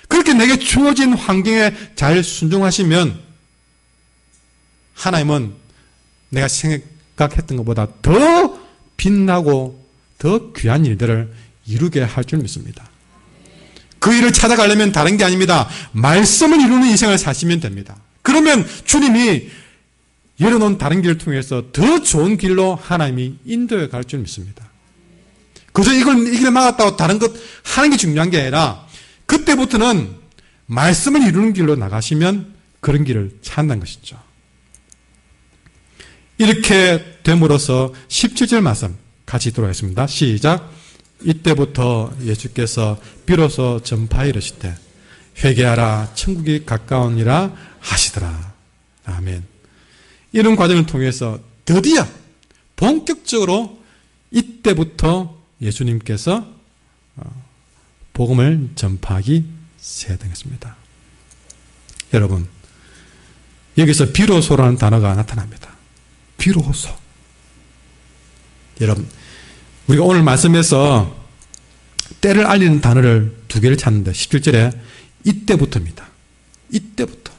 그렇게 내게 주어진 환경에 잘 순종하시면 하나님은 내가 생각했던 것보다 더 빛나고 더 귀한 일들을 이루게 할 줄 믿습니다. 그 일을 찾아가려면 다른 게 아닙니다. 말씀을 이루는 인생을 사시면 됩니다. 그러면 주님이 열어놓은 다른 길을 통해서 더 좋은 길로 하나님이 인도해 갈 줄 믿습니다. 그저 이 길을 막았다고 다른 것 하는 게 중요한 게 아니라 그때부터는 말씀을 이루는 길로 나가시면 그런 길을 찾는 것이죠. 이렇게 됨으로써 17절 말씀, 같이 읽도록 하겠습니다. 시작. 이때부터 예수께서 비로소 전파에 이르시되 회개하라 천국이 가까우니라 하시더라. 아멘. 이런 과정을 통해서 드디어 본격적으로 이때부터 예수님께서 복음을 전파하기 시작했습니다. 여러분, 여기서 비로소라는 단어가 나타납니다. 비로소. 여러분, 우리가 오늘 말씀에서 때를 알리는 단어를 두 개를 찾는데 17절에 이때부터입니다. 이때부터.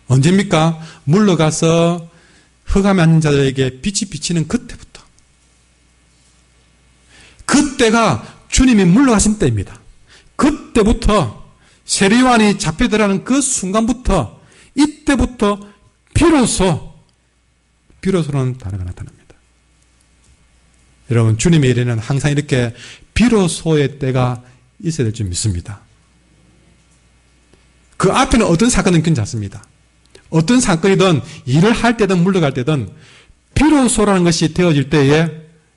언제입니까? 물러가서 흑암에 앉은 자들에게 빛이 비치는 그때부터. 그때가 주님이 물러가신 때입니다. 그때부터 세례요한이 잡혀들어가는 그 순간부터 이때부터 비로소라는 단어가 나타납니다. 여러분, 주님의 일에는 항상 이렇게 비로소의 때가 있어야 될 줄 믿습니다. 그 앞에는 어떤 사건은 괜찮습니다. 어떤 사건이든 일을 할 때든 물러갈 때든 비로소라는 것이 되어질 때에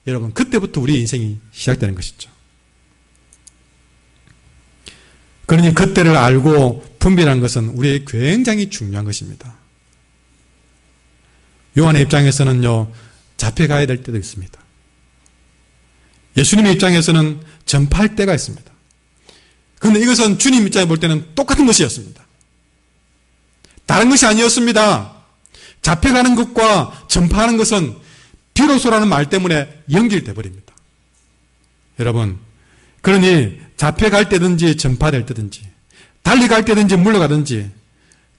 여러분, 그때부터 우리 인생이 시작되는 것이죠. 그러니 그때를 알고 분별하는 것은 우리에게 굉장히 중요한 것입니다. 요한의 입장에서는요, 잡혀가야 될 때도 있습니다. 예수님의 입장에서는 전파할 때가 있습니다. 그런데 이것은 주님 입장에 볼 때는 똑같은 것이었습니다. 다른 것이 아니었습니다. 잡혀가는 것과 전파하는 것은 비로소라는 말 때문에 연결돼 버립니다. 여러분, 그러니 잡혀갈 때든지 전파될 때든지 달려갈 때든지 물러가든지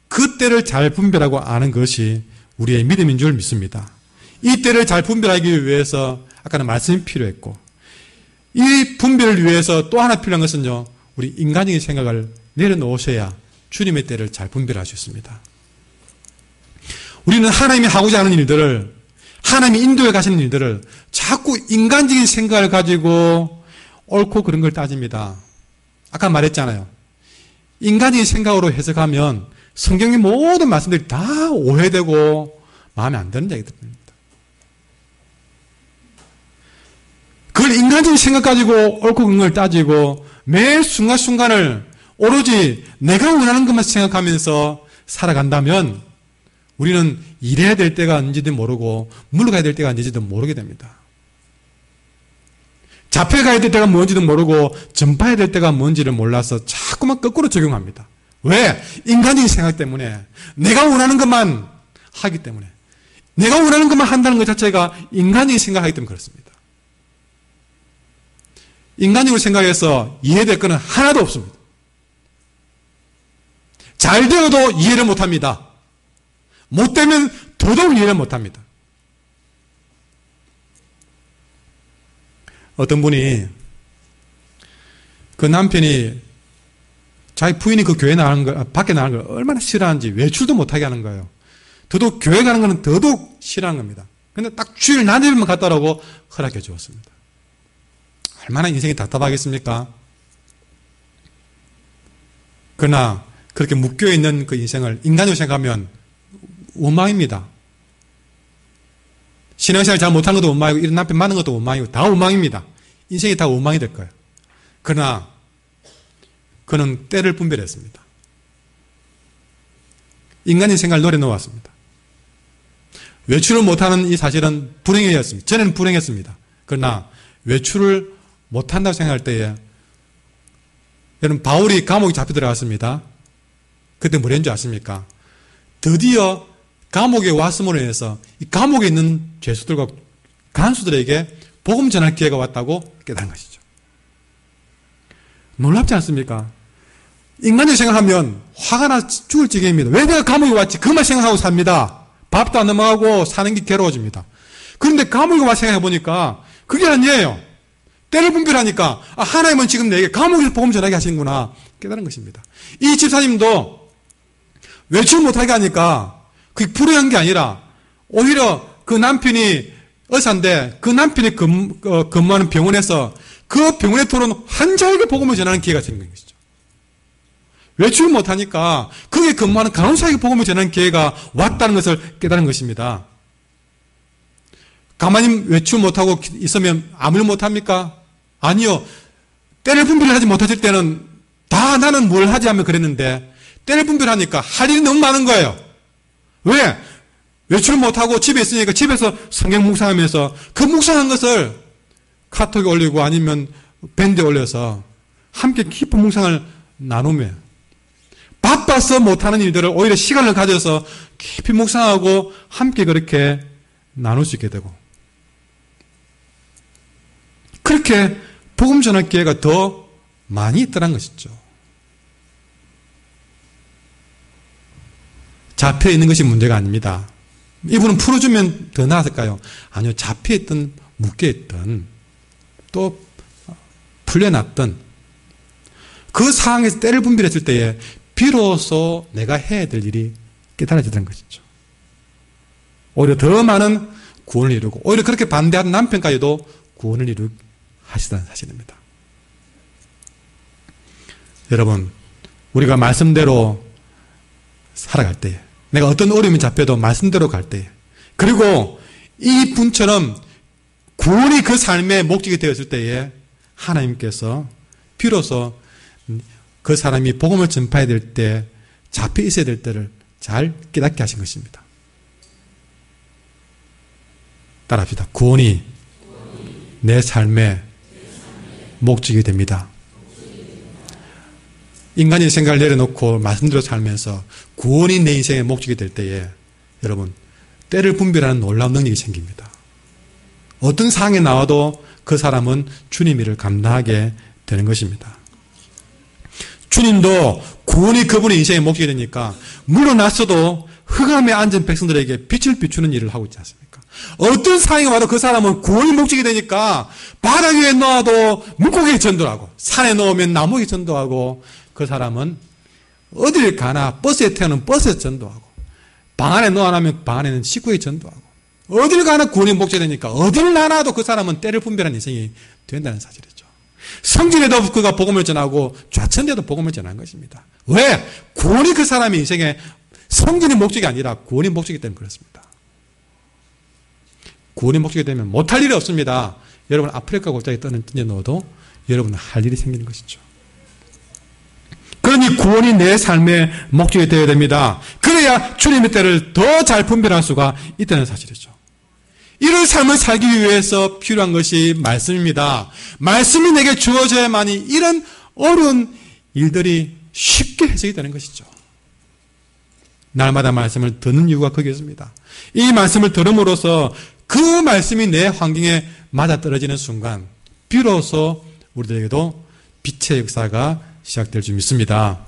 그 때를 잘 분별하고 아는 것이 우리의 믿음인 줄 믿습니다. 이 때를 잘 분별하기 위해서 아까는 말씀이 필요했고, 이 분별을 위해서 또 하나 필요한 것은요, 우리 인간적인 생각을 내려놓으셔야 주님의 때를 잘 분별할 수 있습니다. 우리는 하나님이 하고자 하는 일들을, 하나님이 인도해 가시는 일들을 자꾸 인간적인 생각을 가지고 옳고 그런 걸 따집니다. 아까 말했잖아요. 인간적인 생각으로 해석하면 성경의 모든 말씀들이 다 오해되고 마음에 안 드는 얘기들입니다. 그걸 인간적인 생각 가지고 옳고 그런 걸 따지고 매 순간순간을 오로지 내가 원하는 것만 생각하면서 살아간다면 우리는 일해야 될 때가 언제든 모르고 물러가야 될 때가 언제든 모르게 됩니다. 잡혀가야 될 때가 뭔지도 모르고 전파해야 될 때가 뭔지를 몰라서 자꾸만 거꾸로 적용합니다. 왜? 인간적인 생각 때문에, 내가 원하는 것만 하기 때문에, 내가 원하는 것만 한다는 것 자체가 인간적인 생각하기 때문에 그렇습니다. 인간적으로 생각해서 이해될 것은 하나도 없습니다. 잘 되어도 이해를 못합니다. 못되면 더더욱 이해를 못합니다. 어떤 분이 그 남편이 자기 부인이 그 교회 나가는 거, 밖에 나가는 걸 얼마나 싫어하는지 외출도 못하게 하는 거예요. 더더욱 교회 가는 거는 더더욱 싫어하는 겁니다. 근데 딱 주일 낮에만 갔다 오라고 허락해 주었습니다. 얼마나 인생이 답답하겠습니까? 그러나 그렇게 묶여 있는 그 인생을 인간으로 생각하면 원망입니다. 신앙생활 잘 못하는 것도 원망이고 이런 남편 많은 것도 원망이고 다 원망입니다. 인생이 다 원망이 될 거예요. 그러나 그는 때를 분별했습니다. 인간의 생각을 노려놓았습니다. 외출을 못하는 이 사실은 불행이었습니다. 전에는 불행했습니다. 그러나 외출을 못한다고 생각할 때에 여러분, 바울이 감옥에 잡혀 들어갔습니다. 그때 뭘 했는 줄 아십니까? 드디어 감옥에 왔음으로 인해서 이 감옥에 있는 죄수들과 간수들에게 복음 전할 기회가 왔다고 깨달은 것이죠. 놀랍지 않습니까? 인간이 생각하면 화가 나 죽을 지경입니다. 왜 내가 감옥에 왔지? 그만 생각하고 삽니다. 밥도 안 넘어가고 사는 게 괴로워집니다. 그런데 감옥에 와서 생각해 보니까 그게 아니에요. 때를 분별하니까 하나님은 지금 내게 감옥에서 복음 전하게 하시는구나 깨달은 것입니다. 이 집사님도 외출 못하게 하니까 그게 불행한 게 아니라 오히려 그 남편이 의사인데 그 남편이 근무하는 병원에서 그 병원에 들어온 환자에게 복음을 전하는 기회가 생긴 것이죠. 외출 못하니까 그게 근무하는 간호사에게 복음을 전하는 기회가 왔다는 것을 깨달은 것입니다. 가만히 외출 못하고 있으면 아무 일 못합니까? 아니요. 때를 분별하지 못하실 때는 다 나는 뭘 하지 하면 그랬는데 때를 분별하니까 할 일이 너무 많은 거예요. 왜? 외출 못하고 집에 있으니까 집에서 성경 묵상하면서 그 묵상한 것을 카톡에 올리고 아니면 밴드에 올려서 함께 깊은 묵상을 나누며 바빠서 못하는 일들을 오히려 시간을 가져서 깊이 묵상하고 함께 그렇게 나눌 수 있게 되고 그렇게 복음 전할 기회가 더 많이 있다는 것이죠. 잡혀 있는 것이 문제가 아닙니다. 이분은 풀어주면 더 나았을까요? 아니요. 잡혀 있던, 묶여 있던, 또 풀려났던 그 상황에서 때를 분별했을 때에 비로소 내가 해야 될 일이 깨달아지다는 것이죠. 오히려 더 많은 구원을 이루고 오히려 그렇게 반대하는 남편까지도 구원을 이루게 하시다는 사실입니다. 여러분, 우리가 말씀대로 살아갈 때에 내가 어떤 어려움이 잡혀도 말씀대로 갈 때에 그리고 이 분처럼 구원이 그 삶의 목적이 되었을 때에 하나님께서 비로소 그 사람이 복음을 전파해야 될 때 잡혀 있어야 될 때를 잘 깨닫게 하신 것입니다. 따라합시다. 구원이 내 삶의 목적이 됩니다. 인간의 생각을 내려놓고 말씀대로 살면서 구원이 내 인생의 목적이 될 때에 여러분 때를 분별하는 놀라운 능력이 생깁니다. 어떤 상황에 나와도 그 사람은 주님의 일을 감당하게 되는 것입니다. 주님도 구원이 그분의 인생의 목적이 되니까 물러났어도 흑암에 앉은 백성들에게 빛을 비추는 일을 하고 있지 않습니까? 어떤 상황에 와도 그 사람은 구원이 목적이 되니까 바다 위에 놓아도 물고기에 전도하고 산에 놓으면 나무에 전도하고 그 사람은 어딜 가나 버스에 태우는 버스에 전도하고 방 안에 놓아놓으면 방 안에는 식구에 전도하고 어딜 가나 구원이 목적이 되니까 어딜 나나도 그 사람은 때를 분별한 인생이 된다는 사실이죠. 성진에도 그가 복음을 전하고 좌천에도 복음을 전한 것입니다. 왜? 구원이 그 사람의 인생의 성진의 목적이 아니라 구원의 목적이 때문에 그렇습니다. 구원의 목적이 되면 못할 일이 없습니다. 여러분 아프리카 골짜기 던져 넣어도 여러분은 할 일이 생기는 것이죠. 그러니 구원이 내 삶의 목적이 되어야 됩니다. 그래야 주님의 때를 더 잘 분별할 수가 있다는 사실이죠. 이런 삶을 살기 위해서 필요한 것이 말씀입니다. 말씀이 내게 주어져야만이 이런 어려운 일들이 쉽게 해석이 되는 것이죠. 날마다 말씀을 듣는 이유가 거기에 있습니다. 이 말씀을 들음으로써 그 말씀이 내 환경에 맞아떨어지는 순간 비로소 우리들에게도 빛의 역사가 시작될 줄 믿습니다.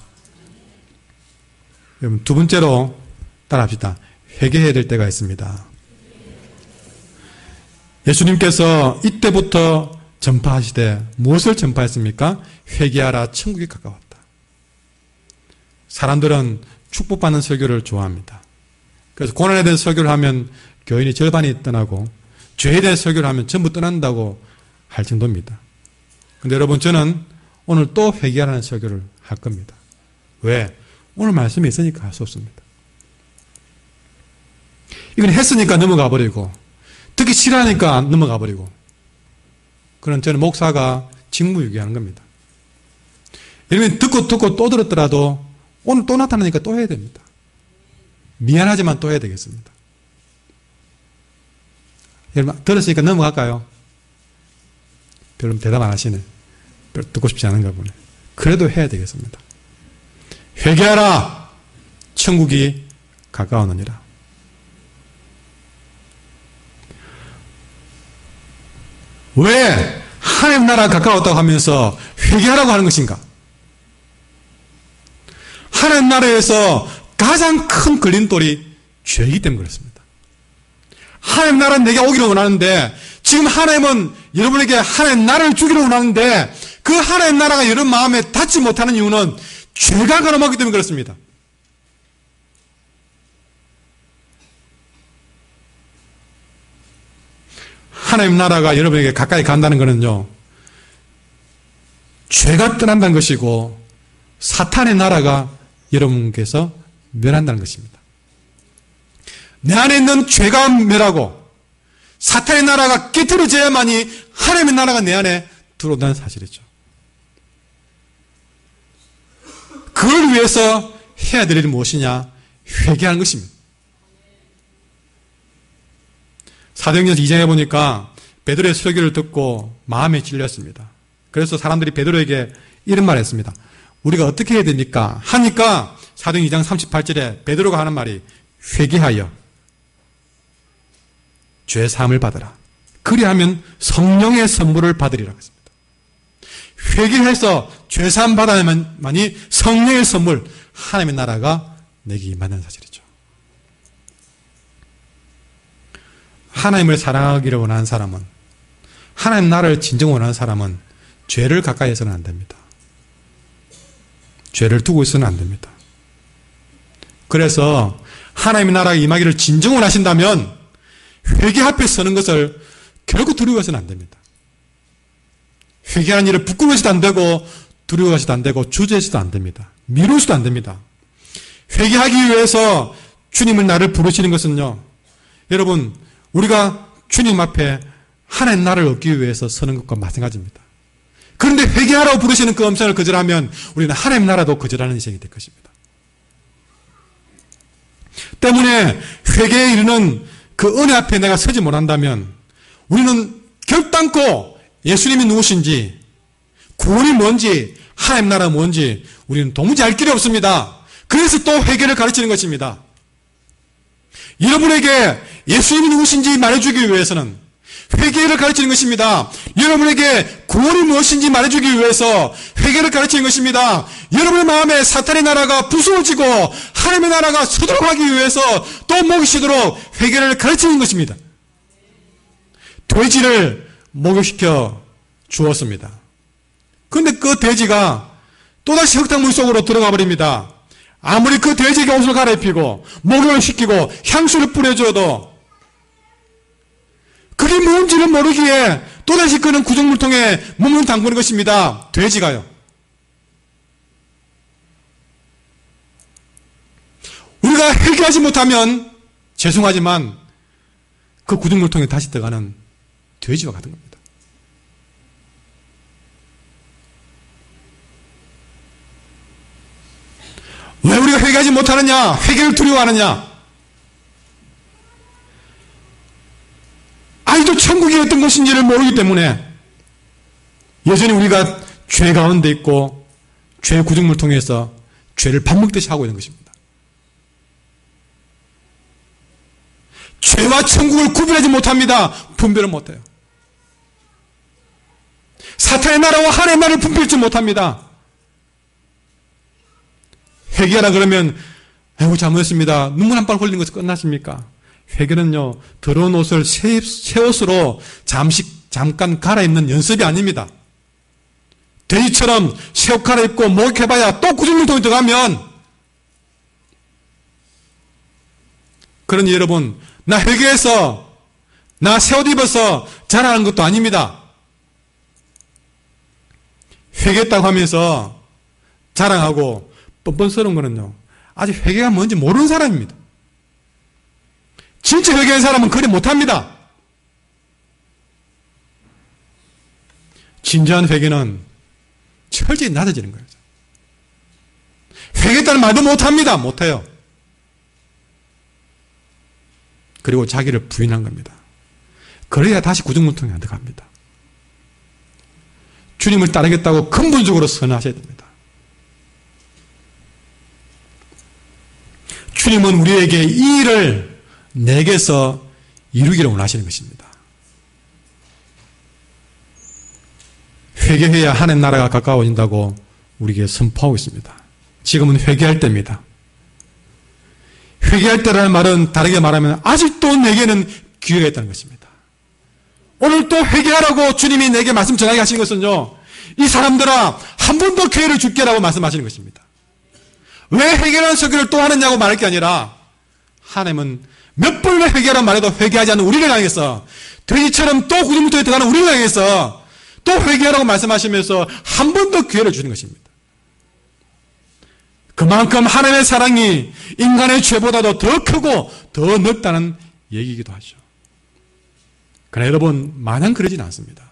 여러분 두 번째로 따라합시다. 회개해야 될 때가 있습니다. 예수님께서 이때부터 전파하시되 무엇을 전파했습니까? 회개하라 천국이 가까웠다. 사람들은 축복받는 설교를 좋아합니다. 그래서 고난에 대한 설교를 하면 교인이 절반이 떠나고 죄에 대한 설교를 하면 전부 떠난다고 할 정도입니다. 그런데 여러분 저는 오늘 또 회개하라는 설교를 할 겁니다. 왜? 오늘 말씀이 있으니까 할 수 없습니다. 이건 했으니까 넘어가 버리고 듣기 싫어하니까 넘어가 버리고 그런 저는 목사가 직무유기하는 겁니다. 예를 들면 듣고 또 들었더라도 오늘 또 나타나니까 또 해야 됩니다. 미안하지만 또 해야 되겠습니다. 여러분 들었으니까 넘어갈까요? 별로 대답 안 하시네. 별로 듣고 싶지 않은가 보네. 그래도 해야 되겠습니다. 회개하라 천국이 가까우느니라. 왜 하나님 나라가 가까웠다고 하면서 회개하라고 하는 것인가? 하나님 나라에서 가장 큰 걸림돌이 죄이기 때문에 그렇습니다. 하나님 나라는 내게 오기를 원하는데 지금 하나님은 여러분에게 하나님 나라를 주기를 원하는데 그 하나님 나라가 여러분 마음에 닿지 못하는 이유는 죄가 가로막기 때문에 그렇습니다. 하나님 나라가 여러분에게 가까이 간다는 것은요, 죄가 떠난다는 것이고 사탄의 나라가 여러분께서 멸한다는 것입니다. 내 안에 있는 죄가 멸하고 사탄의 나라가 깨트려져야만이 하나님의 나라가 내 안에 들어온다는 사실이죠. 그걸 위해서 해야 될 일이 무엇이냐? 회개하는 것입니다. 사도행전 2장에 보니까 베드로의 설교를 듣고 마음에 찔렸습니다. 그래서 사람들이 베드로에게 이런 말을 했습니다. 우리가 어떻게 해야 됩니까? 하니까 사도행전 2장 38절에 베드로가 하는 말이 회개하여 죄 사함을 받으라. 그리하면 성령의 선물을 받으리라고 했습니다. 회개해서 죄 사함 받아야만이 성령의 선물, 하나님의 나라가 내게 임하는 사실이죠. 하나님을 사랑하기를 원하는 사람은, 하나님 나라를 진정 원하는 사람은 죄를 가까이 해서는 안 됩니다. 죄를 두고 있어서는 안 됩니다. 그래서 하나님의 나라가 임하기를 진정 원하신다면 회개 앞에 서는 것을 결코 두려워해서는 안 됩니다. 회개하는 일을 부끄러워해서도 안 되고 두려워해서도 안 되고 주저해서도 안 됩니다. 미루어서도 안 됩니다. 회개하기 위해서 주님을 나를 부르시는 것은요, 여러분, 우리가 주님 앞에 하나님 나라를 얻기 위해서 서는 것과 마찬가지입니다. 그런데 회개하라고 부르시는 그 음성을 거절하면 우리는 하나님 나라도 거절하는 인생이 될 것입니다. 때문에 회개에 이르는 그 은혜 앞에 내가 서지 못한다면 우리는 결단코 예수님이 누구신지, 구원이 뭔지, 하나님 나라가 뭔지 우리는 도무지 알 길이 없습니다. 그래서 또 회개를 가르치는 것입니다. 여러분에게 예수님이 누구신지 말해주기 위해서는 회개를 가르치는 것입니다. 여러분에게 구원이 무엇인지 말해주기 위해서 회개를 가르치는 것입니다. 여러분의 마음에 사탄의 나라가 부수어지고 하나님의 나라가 서도록 하기 위해서 또 먹이시도록 회개를 가르치는 것입니다. 돼지를 목욕시켜 주었습니다. 그런데 그 돼지가 또다시 흙탕물 속으로 들어가 버립니다. 아무리 그 돼지가 옷을 갈아입히고 목욕을 시키고 향수를 뿌려줘도 그게 뭔지를 모르기에 또다시 그는 구정물통에 몸을 담그는 것입니다. 돼지가요. 우리가 회개하지 못하면 죄송하지만 그 구정물통에 다시 들어가는 돼지와 같은 겁니다. 왜 우리가 회개하지 못하느냐? 회개를 두려워하느냐? 아직도 천국이 어떤 것인지를 모르기 때문에 여전히 우리가 죄 가운데 있고 죄의 구중물 통해서 죄를 밥 먹듯이 하고 있는 것입니다. 죄와 천국을 구별하지 못합니다. 분별을 못해요. 사탄의 나라와 하나님의 나라를 분별하지 못합니다. 회개하라 그러면 아이고 잘못했습니다. 눈물 한 발 흘린 것이 끝났습니까? 회개는요, 더러운 옷을 새 옷으로 잠깐 갈아입는 연습이 아닙니다. 돼지처럼 새 옷 갈아입고 목욕해봐야 또 구정물통에 들어가면, 그러니 여러분, 나 회개해서 나 새 옷 입어서 자랑하는 것도 아닙니다. 회개했다고 하면서 자랑하고 뻔뻔스러운 거는요, 아직 회개가 뭔지 모르는 사람입니다. 진짜 회개한 사람은 그래 못합니다. 진지한 회개는 철저히 낮아지는 거예요. 회개했다는 말도 못합니다. 못해요. 그리고 자기를 부인한 겁니다. 그래야 다시 구정물통에 안 들어갑니다. 주님을 따르겠다고 근본적으로 선하셔야 됩니다. 주님은 우리에게 이 일을 내게서 이루기를 원하시는 것입니다. 회개해야 하나님 나라가 가까워진다고 우리에게 선포하고 있습니다. 지금은 회개할 때입니다. 회개할 때라는 말은 다르게 말하면 아직도 내게는 기회가 있다는 것입니다. 오늘 또 회개하라고 주님이 내게 말씀 전하게 하신 것은요, 이 사람들아 한 번 더 기회를 줄게라고 말씀하시는 것입니다. 왜 회개라는 설교를 또 하느냐고 말할 게 아니라 하나님은 몇 번이나 회개하라는 말해도 회개하지 않는 우리를 향해서, 돼지처럼 또 구정물통에 들어가는 우리를 향해서 또 회개하라고 말씀하시면서 한 번 더 기회를 주는 것입니다. 그만큼 하나님의 사랑이 인간의 죄보다도 더 크고 더 넓다는 얘기이기도 하죠. 그러나 여러분, 마냥 그러진 않습니다.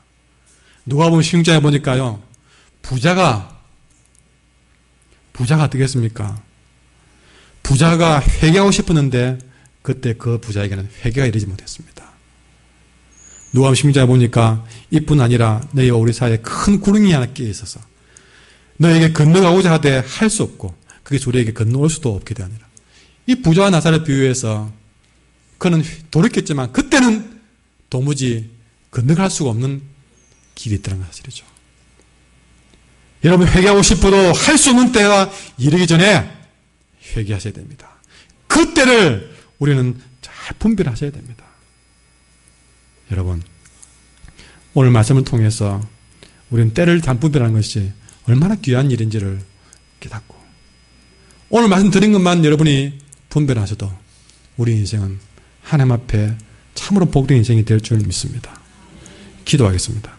누가복음 16장에 보니까요, 부자가 어떻겠습니까? 부자가 회개하고 싶었는데 그때 그 부자에게는 회개가 이르지 못했습니다. 누가복음 16장에 보니까 이뿐 아니라 너희와 우리 사이에 큰 구렁이 하나 끼어 있어서 너에게 건너가고자 하되 할 수 없고 그게 우리에게 건너올 수도 없게 되니라. 이 부자와 나사를 비유해서 그는 돌이켰지만 그때는 도무지 건너갈 수가 없는 길이 있다는 사실이죠. 여러분, 회개하고 싶어도 할 수 없는 때가 이르기 전에 회개하셔야 됩니다. 그 때를 우리는 잘 분별하셔야 됩니다. 여러분, 오늘 말씀을 통해서 우리는 때를 잘 분별하는 것이 얼마나 귀한 일인지를 깨닫고, 오늘 말씀드린 것만 여러분이 분별하셔도 우리 인생은 하나님 앞에 참으로 복된 인생이 될 줄 믿습니다. 기도하겠습니다.